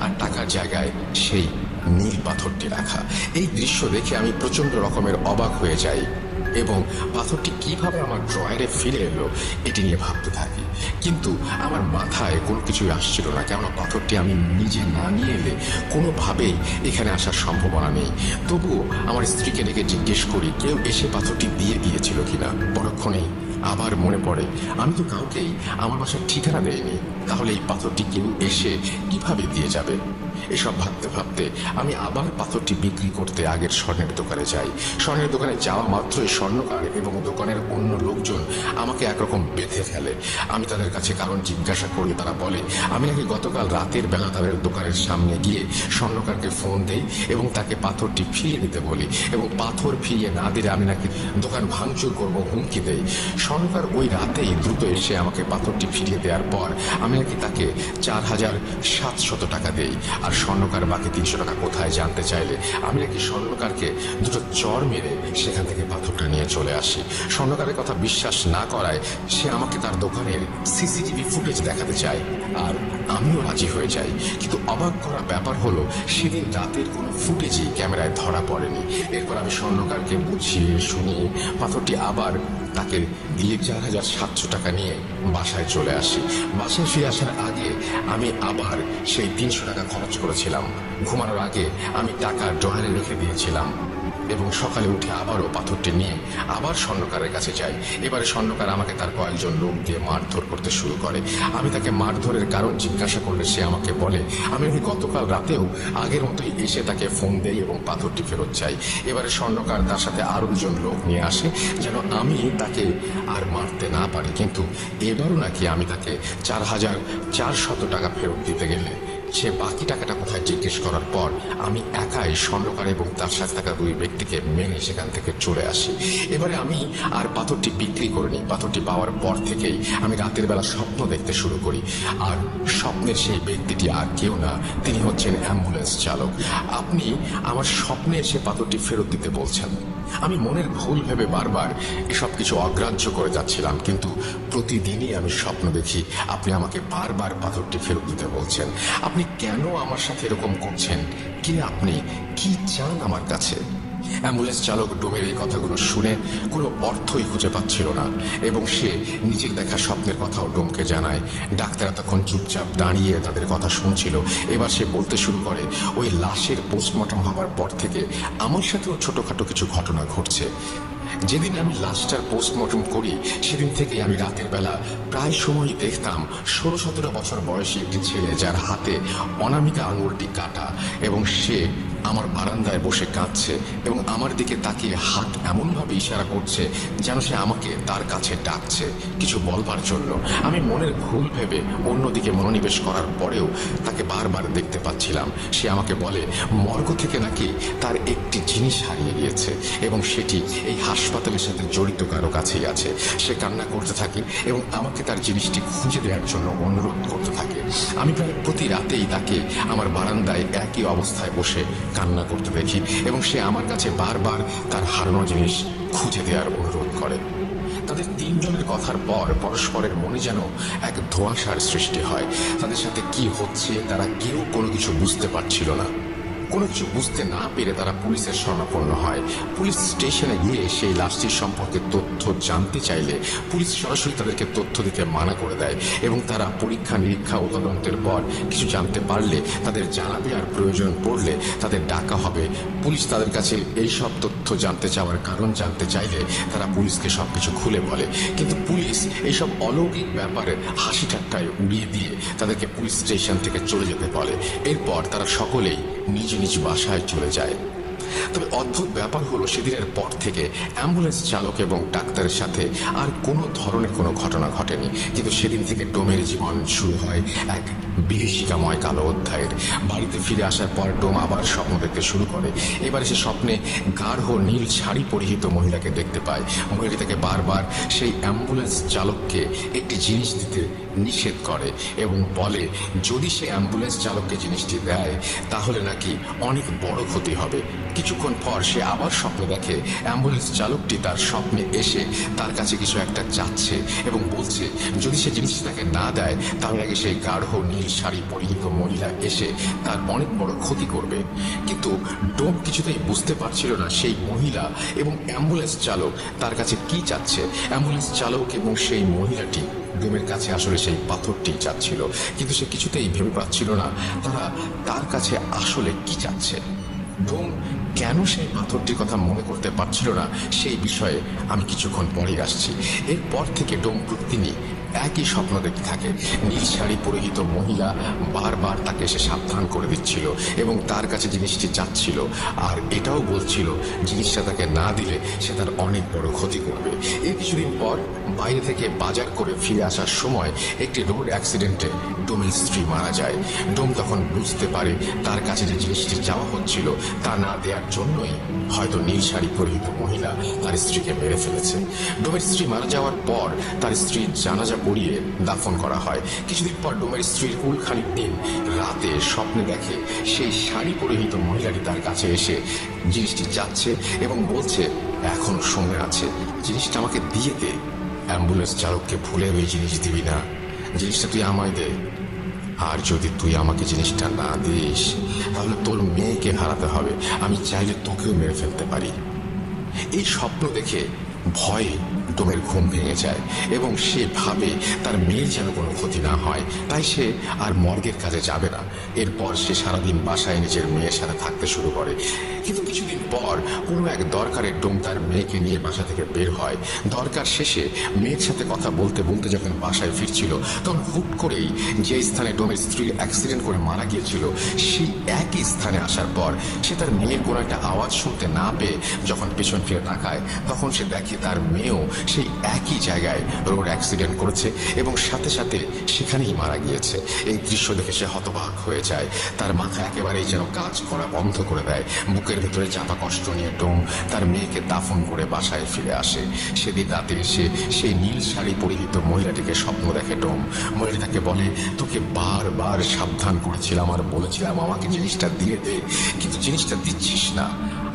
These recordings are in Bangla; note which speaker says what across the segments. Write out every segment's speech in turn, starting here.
Speaker 1: আর টাকার জায়গায় সেই নীল পাথরটি রাখা। এই দৃশ্য দেখে আমি প্রচন্ড রকমের অবাক হয়ে যাই এবং পাথরটি কিভাবে আমার ড্রয়ারে ফিরে এলো এটি নিয়ে ভাবতে থাকি। কিন্তু আমার মাথায় কোনো কিছুই আসছিল না, কেননা পাথরটি আমি নিজে না নিয়ে এলে কোনোভাবেই এখানে আসার সম্ভাবনা নেই। তবুও আমার স্ত্রীকে ডেকে জিজ্ঞেস করি কেউ এসে পাথরটি দিয়ে গিয়েছিল কিনা। পরক্ষণেই আবার মনে পড়ে আমি তো কাউকেই আমার বাসার ঠিকানা দেয়নি, তাহলে এই পাথরটি কেউ এসে কিভাবে দিয়ে যাবে। এসব ভাবতে ভাবতে আমি আবার পাথরটি বিক্রি করতে আগের স্বর্ণের দোকানে যাই। স্বর্ণের দোকানে যাওয়া মাত্রই স্বর্ণকার এবং দোকানের অন্য লোকজন আমাকে একরকম বেঁধে ফেলে। আমি তাদের কাছে কারণ জিজ্ঞাসা করি। তারা বলে আমি নাকি গতকাল রাতের বেলা তাদের দোকানের সামনে গিয়ে স্বর্ণকারকে ফোন দেই এবং তাকে পাথরটি ফিরিয়ে দিতে বলি, এবং পাথর ফিরিয়ে না দিলে আমি নাকি দোকান ভাঙচুর করবো হুমকি দেই। স্বর্ণকার ওই রাতেই দ্রুত এসে আমাকে পাথরটি ফিরিয়ে দেওয়ার পর আমি নাকি তাকে 4,700 টাকা দেই। আর স্বর্ণকার বাকি 300 টাকা কোথায় জানতে চাইলে আমি নাকি স্বর্ণকারকে দুটো চর মেরে সেখান থেকে পাথরটা নিয়ে চলে আসি। স্বর্ণকারের কথা বিশ্বাস না করায় সে আমাকে তার দোকানের সিসিটিভি ফুটেজ দেখাতে চায়, আর আমিও রাজি হয়ে যাই। কিন্তু অবাক করা ব্যাপার হলো সেদিন রাতের কোনো ফুটেজই ক্যামেরায় ধরা পড়েনি। এরপর আমি স্বর্ণকারকে বুঝিয়ে শুনিয়ে পাথরটি আবার তাকে দিয়ে 4,700 টাকা নিয়ে বাসায় চলে আসি। বাসায় ফিরে আসার আগে আমি আবার সেই 300 টাকা খরচ করেছিলাম। ঘুমানোর আগে আমি টাকা ড্রয়ারে রেখে দিয়েছিলাম এবং সকালে উঠে আবারও পাথরটি নিয়ে আবার স্বর্ণকারের কাছে যাই। এবারে স্বর্ণকার আমাকে তার কয়েকজন লোক দিয়ে মারধর করতে শুরু করে। আমি তাকে মারধরের কারণ জিজ্ঞাসা করলে সে আমাকে বলে আমি গতকাল রাতেও আগের মতোই এসে তাকে ফোন দেই এবং পাথরটি ফেরত চাই। এবারে স্বর্ণকার তার সাথে আরো দুজন লোক নিয়ে আসে যেন আমি তাকে আর মারতে না পারি। কিন্তু এবারও নাকি আমি তাকে 4,400 টাকা ফেরত দিতে গেলে সে বাকি টাকাটা কোথায় জিজ্ঞেস করার পর আমি একাই স্বর্ণকার এবং তার সাথে থাকা 2 ব্যক্তিকে মেনে সেখান থেকে চলে আসি। এবারে আমি আর পাথরটি বিক্রি করিনি। পাথরটি পাওয়ার পর থেকেই আমি রাতের বেলা স্বপ্ন দেখতে শুরু করি, আর স্বপ্নের সেই ব্যক্তিটি আর কেউ না, তিনি হচ্ছেন অ্যাম্বুলেন্স চালক। আপনি আমার স্বপ্নে এসে পাথরটি ফেরত দিতে বলছেন। আমি মনের ভুল ভেবে বারবার এসব কিছু অগ্রাহ্য করে যাচ্ছিলাম, কিন্তু প্রতিদিনই আমি স্বপ্ন দেখি আপনি আমাকে বারবার পাথরটি ফেরত দিতে বলছেন। আপনি কেন আমার সাথে এরকম করছেন? কে আপনি? কি চান আমার কাছে? অ্যাম্বুলেন্স চালক ডোমের এই কথাগুলো শুনে কোনো অর্থই খুঁজে পাচ্ছিল না এবং সে নিজের দেখা স্বপ্নের কথাও ডোমকে জানায়। ডাক্তার তখন চুপচাপ দাঁড়িয়ে তাদের কথা শুনছিল। এবার সে বলতে শুরু করে ওই লাশের পোস্টমর্টম হওয়ার পর থেকে আমার সাথেও ছোটখাটো কিছু ঘটনা ঘটছে। যেদিন আমি লাশটার পোস্টমর্টম করি সেদিন থেকে আমি রাতের বেলা প্রায় সময় দেখতাম 16-17 বছর বয়সী একটি ছেলে যার হাতে অনামিকা আঙুলটি কাটা, এবং সে আমার বারান্দায় বসে কাঁদছে এবং আমার দিকে তাকিয়ে হাত এমনভাবে ইশারা করছে যেন সে আমাকে তার কাছে ডাকছে কিছু বলবার জন্য। আমি মনের ভুল ভেবে অন্যদিকে মনোনিবেশ করার পরেও তাকে বারবার দেখতে পাচ্ছিলাম। সে আমাকে বলে মর্গ থেকে নাকি তার একটি জিনিস হারিয়ে গিয়েছে এবং সেটি এই হাসপাতালের সাথে জড়িত কারো কাছেই আছে। সে কান্না করতে থাকে এবং আমাকে তার জিনিসটি খুঁজে দেওয়ার জন্য অনুরোধ করতে থাকে। আমি প্রায় প্রতি রাতেই তাকে আমার বারান্দায় একই অবস্থায় বসে কান্না করতে দেখি এবং সে আমার কাছে বারবার তার হারানো জিনিস খুঁজে দেওয়ার অনুরোধ করে। তাদের 3 জনের কথার পর পরস্পরের মনে যেন এক ধোঁয়াশার সৃষ্টি হয়। তাদের সাথে কি হচ্ছে তারা কেউ কোনো কিছু বুঝতে পারছিল না। কোনো কিছু বুঝতে না পেরে তারা পুলিশের শরণাপন্ন হয়। পুলিশ স্টেশনে গিয়ে সেই লাশটির সম্পর্কে তথ্য জানতে চাইলে পুলিশ সরাসরি তাদেরকে তথ্য দিতে মানা করে দেয় এবং তারা পরীক্ষা নিরীক্ষা ও তদন্তের পর কিছু জানতে পারলে তাদের জানাবে, আর প্রয়োজন পড়লে তাদের ডাকা হবে। পুলিশ তাদের কাছে এই সব তথ্য জানতে চাওয়ার কারণ জানতে চাইলে তারা পুলিশকে সবকিছু খুলে বলে, কিন্তু পুলিশ এইসব অলৌকিক ব্যাপারে হাসি ঠাট্টায় উড়িয়ে দিয়ে তাদেরকে পুলিশ স্টেশন থেকে চলে যেতে বলে। এরপর তারা সকলেই নিজ নিজ বাসায় চলে যায়। তবে অদ্ভুত ব্যাপার হলো সেদিনের পর থেকে অ্যাম্বুলেন্স চালক এবং ডাক্তারের সাথে আর কোনো ধরনের কোনো ঘটনা ঘটেনি, কিন্তু সেদিন থেকে ডোমের জীবন শুরু হয় এক বিভীষিকাময় কালো অধ্যায়ের। বাড়িতে ফিরে আসার পর ডোম আবার স্বপ্ন দেখতে শুরু করে। এবারে সে স্বপ্নে গাঢ় নীল শাড়ি পরিহিত মহিলাকে দেখতে পায়। মহিলাটাকে বারবার সেই অ্যাম্বুলেন্স চালককে একটি জিনিস দিতে নিষেধ করে এবং বলে যদি সে অ্যাম্বুলেন্স চালককে জিনিসটি দেয় তাহলে নাকি অনেক বড় ক্ষতি হবে। কিছুক্ষণ পর সে আবার স্বপ্ন দেখে অ্যাম্বুলেন্স চালকটি তার স্বপ্নে এসে তার কাছে কিছু একটা চাচ্ছে এবং বলছে যদি সে জিনিসটি তাকে না দেয় তাহলে নাকি সেই গাঢ় নীল শাড়ি পরিহিত মহিলা এসে তার অনেক বড় ক্ষতি করবে। কিন্তু ডোম কিছুতেই বুঝতে পারছিল না সেই মহিলা এবং অ্যাম্বুলেন্স চালক তার কাছে কি চাচ্ছে। অ্যাম্বুলেন্স চালক এবং সেই মহিলাটি ডোমের কাছে আসলে সেই পাথরটি চাচ্ছিল, কিন্তু সে কিছুতেই ভেবে পাচ্ছিল না তারা তার কাছে আসলে কি চাচ্ছে। ডোম কেন সেই পাথরটির কথা মনে করতে পারছিল না সেই বিষয়ে আমি কিছুক্ষণ পরেই আসছি। এরপর থেকে ডোম প্রতিদিনই একই স্বপ্ন দেখতে থাকে। নীল শাড়ি পরিহিত মহিলা বারবার তাকে এসে সাবধান করে দিচ্ছিল এবং তার কাছে জিনিসটি চাচ্ছিল, আর এটাও বলছিল জিনিসটা তাকে না দিলে সে তার অনেক বড় ক্ষতি করবে। এর কিছুদিন পর বাইরে থেকে বাজার করে ফিরে আসার সময় একটি রোড অ্যাক্সিডেন্টে ডোমের স্ত্রী মারা যায়। ডোম তখন বুঝতে পারে তার কাছে যে জিনিসটি চাওয়া হচ্ছিল তা না দেওয়ার জন্যই হয়তো নীল শাড়ি পরিহিত মহিলা তার স্ত্রীকে মেরে ফেলেছে। ডোমের স্ত্রী মারা যাওয়ার পর তার স্ত্রীর জানাজা পড়িয়ে দাফন করা হয়। কিছুদিন পর ডোমের স্ত্রীর কুলখানিক দিন রাতে স্বপ্নে দেখে সেই শাড়ি পরিহিত মহিলাটি তার কাছে এসে জিনিসটি চাচ্ছে এবং বলছে এখনো সময় আছে, জিনিসটা আমাকে দিয়ে দে। অ্যাম্বুলেন্স চালককে ভুলে ওই জিনিস দিবি না, জিনিসটা তুই আমায় দে। আর যদি তুই আমাকে জিনিসটা না দিস তাহলে তোর মেয়েকে হারাতে হবে, আমি চাইলে তোকেও মেরে ফেলতে পারি। এই স্বপ্ন দেখে ভয়ে ডোমের ঘুম ভেঙে যায় এবং সে ভাবে তার মেয়ের যেন কোনো ক্ষতি না হয়, তাই সে আর মর্গের কাজে যাবে না। এরপর সে সারাদিন বাসায় নিজের মেয়ের সাথে থাকতে শুরু করে। কিন্তু কিছুদিন পর কোনো এক দরকারে ডোম তার মেয়েকে নিয়ে বাসা থেকে বের হয়। দরকার শেষে মেয়ের সাথে কথা বলতে বলতে যখন বাসায় ফিরছিল তখন হুট করেই যে স্থানে ডোমের স্ত্রীর অ্যাক্সিডেন্ট করে মারা গিয়েছিল সেই একই স্থানে আসার পর সে তার মেয়ের কোনো একটা আওয়াজ শুনতে না পেয়ে যখন পেছন ফিরে তাকায় তখন সে দেখে তার মেয়েও সেই একই জায়গায় রোড অ্যাক্সিডেন্ট করেছে এবং সাথে সাথে সেখানেই মারা গিয়েছে। এই দৃশ্য দেখে সে হতবাক হয়ে যায়, তার মাথা একেবারেই যেন কাজ করা বন্ধ করে দেয়। বুকের ভেতরে চাপা কষ্ট নিয়ে ডোম তার মেয়েকে দাফন করে বাসায় ফিরে আসে। সেদিন রাতে এসে সেই নীল শাড়ি পরিহিত মহিলাটিকে স্বপ্ন দেখে ডোম। মহিলা তাকে বলে তোকে বারবার সাবধান করেছিলাম আর বলেছিলাম আমাকে জিনিসটা দিয়ে দে, কিন্তু জিনিসটা দিচ্ছিস না।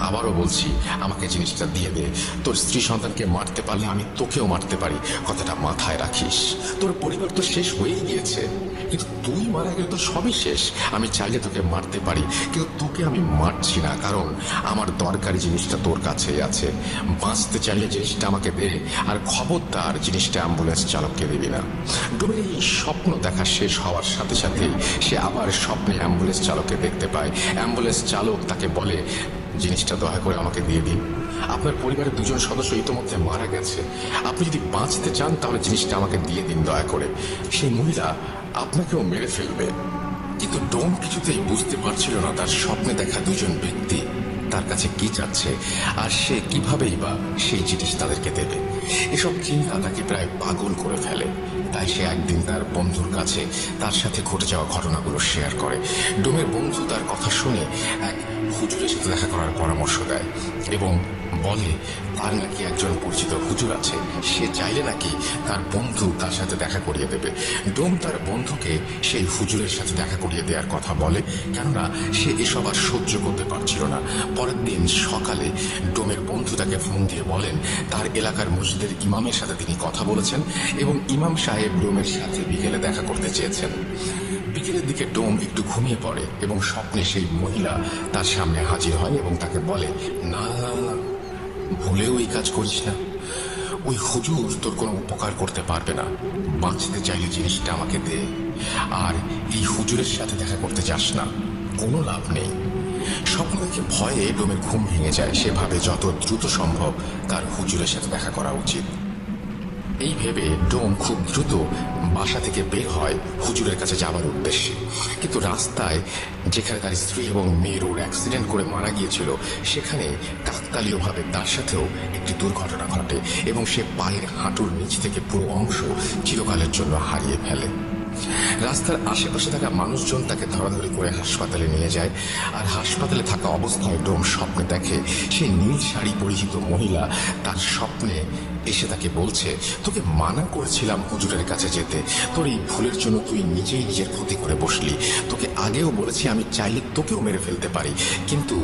Speaker 1: আবারও বলছি আমাকে জিনিসটা দিয়ে দে, তোর স্ত্রী সন্তানকে মারতে পারলে আমি তোকেও মারতে পারি, কথাটা মাথায় রাখিস। তোর পরিবার তো শেষ হয়েই গিয়েছে, কিন্তু তুই মারা গেলে তো সবই শেষ। আমি চাইলে তোকে মারতে পারি, কিন্তু তোকে আমি মারছি না, কারণ আমার দরকারি জিনিসটা তোর কাছেই আছে। বাঁচতে চাইলে জিনিসটা আমাকে দে, আর খবরদার জিনিসটা অ্যাম্বুলেন্স চালককে দিবি না। ডোমের এই স্বপ্ন দেখা শেষ হওয়ার সাথে সাথেই সে আবার স্বপ্নে অ্যাম্বুলেন্স চালককে দেখতে পায়। অ্যাম্বুলেন্স চালক তাকে বলে জিনিসটা দয়া করে আমাকে দিয়ে দিন, আপনার পরিবারের দুজন সদস্য ইতোমধ্যে মারা গেছে, আপনি যদি বাঁচতে চান তাহলে জিনিসটা আমাকে দিয়ে দিন দয়া করে, সেই মহিলা আপনাকেও মেরে ফেলবে। কিন্তু ডোম কিছুতেই বুঝতে পারছিল না তার স্বপ্নে দেখা দুজন ব্যক্তি তার কাছে কি চাচ্ছে আর সে কিভাবেই বা সেই জিনিস তাদেরকে দেবে। এসব চিন্তা তাকে প্রায় পাগল করে ফেলে। তাই সে একদিন তার বন্ধুর কাছে তার সাথে ঘটে যাওয়া ঘটনাগুলো শেয়ার করে। ডোমের বন্ধু তার কথা শুনে এক হুজুরের সাথে দেখা করার পরামর্শ দেয় এবং বলে তার নাকি একজন পরিচিত হুজুর আছে, সে চাইলে নাকি তার বন্ধু তার সাথে দেখা করিয়ে দেবে। ডোম তার বন্ধুকে সেই হুজুরের সাথে দেখা করিয়ে দেওয়ার কথা বলে, কেননা সে এসব আর সহ্য করতে পারছিল না। পরের দিন সকালে ডোমের বন্ধু তাকে ফোন দিয়ে বলেন তার এলাকার মসজিদের ইমামের সাথে তিনি কথা বলেছেন এবং ইমাম সাহেব ডোমের সাথে বিকেলে দেখা করতে চেয়েছেন। বিকেলের দিকে ডোম একটু ঘুমিয়ে পড়ে এবং স্বপ্নে সেই মহিলা তার সামনে হাজির হয় এবং তাকে বলে না না না, ভুলেও এই কাজ করিস না, ওই হুজুর তোর কোনো উপকার করতে পারবে না, বাঁচতে চাইলে জিনিসটা আমাকে দে, আর এই হুজুরের সাথে দেখা করতে যাস না, কোনো লাভ নেই। স্বপ্ন দেখে ভয়ে ডোমের ঘুম ভেঙে যায়। সে ভাবে যত দ্রুত সম্ভব তার হুজুরের সাথে দেখা করা উচিত। এই ভেবে ডোম খুব দ্রুত বাসা থেকে বের হয় হুজুরের কাছে যাওয়ার উদ্দেশ্যে। কিন্তু রাস্তায় যেখানে তার স্ত্রী এবং মেয়ের ওর অ্যাক্সিডেন্ট করে মারা গিয়েছিল সেখানে কাকতালীয়ভাবে তার সাথেও একটি দুর্ঘটনা ঘটে এবং সে পায়ের হাঁটুর নিচ থেকে পুরো অংশ চিরকালের জন্য হারিয়ে ফেলে। রাস্তার আশেপাশে থাকা মানুষজন তাকে ধরাধরি করে হাসপাতালে নিয়ে যায়, আর হাসপাতালে থাকা অবস্থায় ডোম স্বপ্নে দেখে সেই নীল শাড়ি পরিহিত মহিলা তার স্বপ্নে এসে তাকে বলছে, তোকে মানা করেছিলাম হুজুরের কাছে যেতে, তোর এই ভুলের জন্য তুই নিজেই নিজের ক্ষতি করে বসলি। তোকে আগেও বলেছি আমি চাইলে তোকেও মেরে ফেলতে পারি, কিন্তু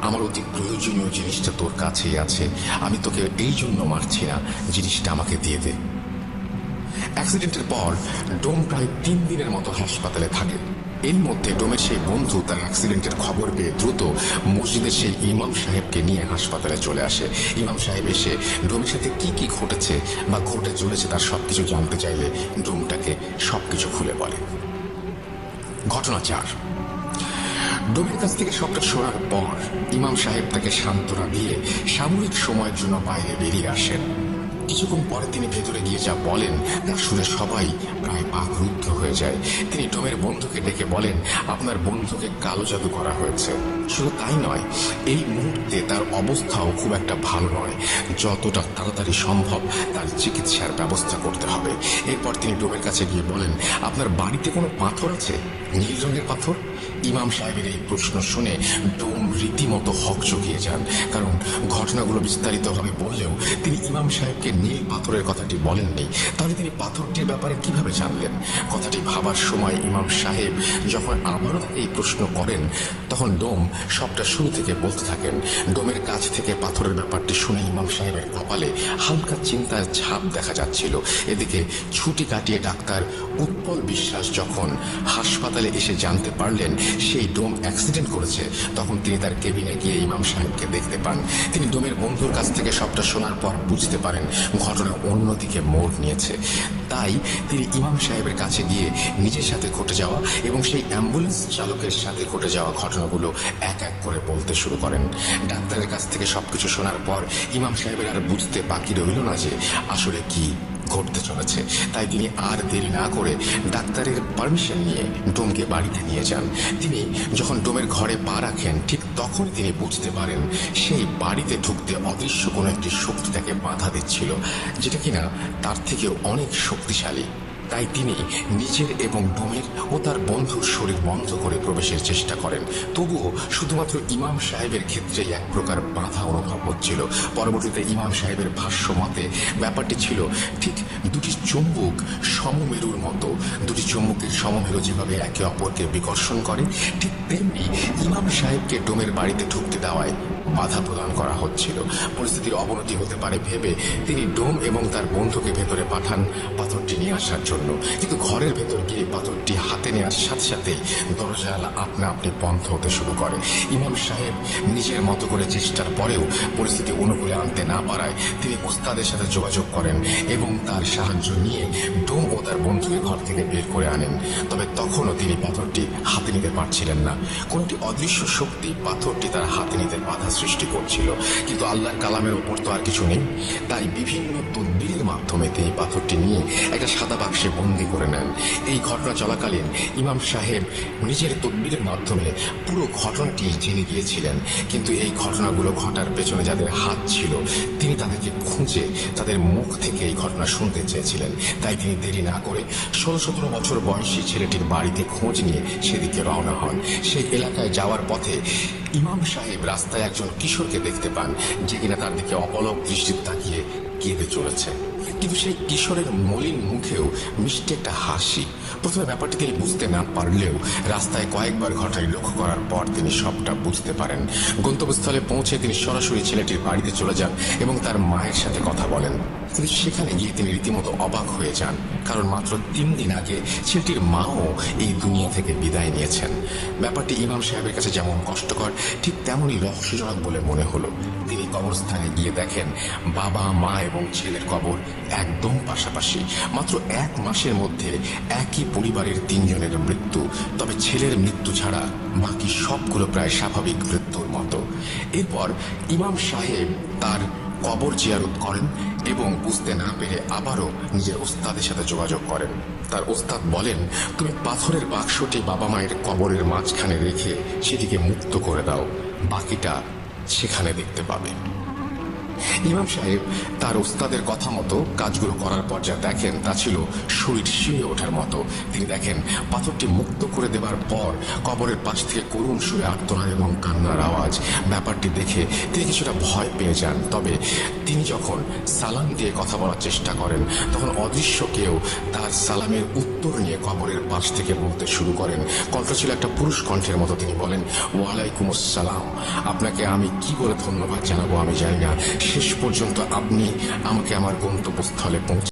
Speaker 1: আমার অতি প্রয়োজনীয় জিনিসটা তোর কাছেই আছে, আমি তোকে এই জন্য মারছি না, জিনিসটা আমাকে দিয়ে দে। অ্যাক্সিডেন্টের পর ডোম প্রায় 3 দিনের মতো হাসপাতালে থাকে। এর মধ্যে ডোমের সেই বন্ধু তার অ্যাক্সিডেন্টের খবর পেয়ে দ্রুত মসজিদের সেই ইমাম সাহেবকে নিয়ে হাসপাতালে চলে আসে। ইমাম সাহেব এসে ডোমের সাথে কি কি ঘটেছে বা ঘটে চলেছে তার সবকিছু জানতে চাইলে ডোমটাকে সবকিছু খুলে বলে। ঘটনা 4। ডোমের কাছ থেকে সবটা শোনার পর ইমাম সাহেব তাকে সান্ত্বনা দিয়ে সাময়িক সময়ের জন্য বাইরে বেরিয়ে আসেন। কিছুক্ষণ পরে তিনি ভেতরে গিয়ে যা বলেন তা শুনে সবাই প্রায় বাকরুদ্ধ হয়ে যায়। তিনি ডোমের বন্ধুকে ডেকে বলেন, আপনার বন্ধুকে কালো জাদু করা হয়েছে। শুধু তাই নয়, এই মুহূর্তে তার অবস্থাও খুব একটা ভালো নয়, যতটা তাড়াতাড়ি সম্ভব তার চিকিৎসার ব্যবস্থা করতে হবে। এরপর তিনি ডোমের কাছে গিয়ে বলেন, আপনার বাড়িতে কোনো পাথর আছে, নীল রঙের পাথর? ইমাম সাহেবের এই প্রশ্ন শুনে ডোম রীতিমতো হকচকিয়ে যান, কারণ ঘটনাগুলো বিস্তারিতভাবে বললেও তিনি ইমাম সাহেবকে নীল পাথরের কথাটি বলেননি। তাহলে তিনি পাথরটির ব্যাপারে কিভাবে জানলেন? কথাটি ভাবার সময় ইমাম সাহেব যখন আবারও তাকে এই প্রশ্ন করেন, তখন ডোম সবটা শুরু থেকে বলতে থাকেন। ডোমের কাছ থেকে পাথরের ব্যাপারটি শুনে ইমাম সাহেবের কপালে হালকা চিন্তার ছাপ দেখা যাচ্ছিল। এদিকে ছুটি কাটিয়ে ডাক্তার উৎপল বিশ্বাস যখন হাসপাতালে এসে জানতে পারলেন সেই ডোম অ্যাক্সিডেন্ট করেছে, তখন তিনি তার কেবিনে গিয়ে ইমাম সাহেবকে দেখতে পান। তিনি ডোমের বন্ধুর কাছ থেকে সবটা শোনার পর বুঝতে পারেন ঘটনা অন্যদিকে মোড় নিয়েছে। তাই তিনি ইমাম সাহেবের কাছে গিয়ে নিজের সাথে ঘটে যাওয়া এবং সেই অ্যাম্বুলেন্স চালকের সাথে ঘটে যাওয়া ঘটনাগুলো এক এক করে বলতে শুরু করেন। ডাক্তারের কাছ থেকে সবকিছু শোনার পর ইমাম সাহেবের আর বুঝতে বাকি রইল না যে আসলে কি ঘটতে চলেছে। তাই তিনি আর দেরি না করে ডাক্তারের পারমিশন নিয়ে ডোমকে বাড়িতে নিয়ে যান। তিনি যখন ডোমের ঘরে পা রাখেন, ঠিক তখন তিনি বুঝতে পারেন সেই বাড়িতে ঢুকতে অদৃশ্য কোনো একটি শক্তি তাকে বাধা দিচ্ছিল, যেটা কিনা তার থেকেও অনেক শক্তিশালী। তাই তিনি নিজের এবং ডোমের ও তার বন্ধুর শরীর বন্ধ করে প্রবেশের চেষ্টা করেন। তবুও শুধুমাত্র ইমাম সাহেবের ক্ষেত্রে এক প্রকার বাধা অনুভব হচ্ছিল। পরবর্তীতে ইমাম সাহেবের ভাষ্য মতে ব্যাপারটি ছিল ঠিক দুটি চুম্বক সমমেরুর মতো। দুটি চুম্বকের সমমেরু যেভাবে একে অপরকে বিকর্ষণ করে, ঠিক তেমনি ইমাম সাহেবকে ডোমের বাড়িতে ঢুকতে দেওয়ায় বাধা প্রদান করা হচ্ছিল। পরিস্থিতির অবনতি হতে পারে ভেবে তিনি ডোম এবং তার বন্ধুকে ভেতরে পাঠান পাথরটি নিয়ে আসার জন্য। কিন্তু ঘরের ভেতর গিয়ে পাথরটি হাতে নেওয়ার সাথে সাথে দরজা আপনা আপনি বন্ধ হতে শুরু করে। ইমাম সাহেব নিজের মতো করে চেষ্টার পরেও পরিস্থিতি অনুকূলে আনতে না পারায় তিনি উস্তাদের সাথে যোগাযোগ করেন এবং তার সাহায্য নিয়ে ডোম ও তার বন্ধুকে ঘর থেকে বের করে আনেন। তবে তখনও তিনি পাথরটি হাতে নিতে পারছিলেন না। কোনটি অদৃশ্য শক্তি পাথরটি তার হাতে নিতে বাধা সৃষ্টি করছিল, কিন্তু আল্লাহর কালামের উপর তো আর কিছু নেই। তাই বিভিন্ন তদবিরের মাধ্যমে তিনি পাথরটি নিয়ে একটা সাদা বাক্সে বন্দি করে নেন। এই ঘটনা চলাকালীন ইমাম সাহেব নিজের তদবিরের মাধ্যমে পুরো ঘটনাটি জেনে গিয়েছিলেন, কিন্তু এই ঘটনাগুলো ঘটার পেছনে যাদের হাত ছিল তিনি তাদেরকে খুঁজে তাদের মুখ থেকে এই ঘটনা শুনতে চেয়েছিলেন। তাই তিনি দেরি না করে 16-17 বছর বয়সী ছেলেটির বাড়িতে খোঁজ নিয়ে সেদিকে রওনা হন। সেই এলাকায় যাওয়ার পথে ইমাম সাহেব রাস্তায় একজন কিশোরকে দেখতে পান, যে কিনা তার দিকে অপলক দৃষ্টিতে তাকিয়ে কেঁদে চলেছে। কিন্তু সেই কিশোরের মলিন মুখেও মিষ্টি একটা হাসি। প্রথমে ব্যাপারটি তিনি বুঝতে না পারলেও রাস্তায় কয়েকবার ঘটনাটি লক্ষ্য করার পর তিনি সবটা বুঝতে পারেন। গন্তব্যস্থলে পৌঁছে তিনি সরাসরি ছেলেটির বাড়িতে চলে যান এবং তার মায়ের সাথে কথা বলেন। কিন্তু সেখানে গিয়ে তিনি রীতিমতো অবাক হয়ে যান, কারণ মাত্র 3 দিন আগে ছেলেটির মাও এই দুনিয়া থেকে বিদায় নিয়েছেন। ব্যাপারটি ইমাম সাহেবের কাছে যেমন কষ্টকর, ঠিক তেমনই রহস্যজনক বলে মনে হলো। তিনি কবরস্থানে গিয়ে দেখেন বাবা, মা এবং ছেলের কবর একদম পাশাপাশি। মাত্র 1 মাসের মধ্যে একই পরিবারের 3 জনের মৃত্যু। তবে ছেলের মৃত্যু ছাড়া বাকি সবগুলো প্রায় স্বাভাবিক মৃত্যুর মতো। এরপর ইমাম সাহেব তার কবর জিয়ারত করেন এবং বুঝতে না পেরে আবারও নিজের ওস্তাদের সাথে যোগাযোগ করেন। তার ওস্তাদ বলেন, তুমি পাথরের বাক্সটি বাবা মায়ের কবরের মাঝখানে রেখে সেটিকে মুক্ত করে দাও, বাকিটা সেখানে দেখতে পাবে। ইমাম সাহেব তার ওস্তাদের কথা মতো কাজগুলো করার পর যা দেখেন তা ছিল শরীর শিয়ে ওঠার মতো। তিনি দেখেন পাথরটি মুক্ত করে দেবার পর কবরের পাশ থেকে করুণ সুরে আর্তনাদ এবং কান্নার আওয়াজ। ব্যাপারটি দেখে তিনি কিছুটা ভয় পেয়ে যান। তবে তিনি যখন সালাম দিয়ে কথা বলার চেষ্টা করেন তখন অদৃশ্য কেউ তার সালামের উত্তর নিয়ে কবরের পাশ থেকে বলতে শুরু করেন। কণ্ঠ ছিল একটা পুরুষ কণ্ঠের মতো। তিনি বলেন, ওয়ালাইকুম আসসালাম। আপনাকে আমি কি বলে ধন্যবাদ জানাবো আমি জানি না। শেষ পর্যন্ত আপনি আমাকে আমার গন্তব্যস্থলে পৌঁছে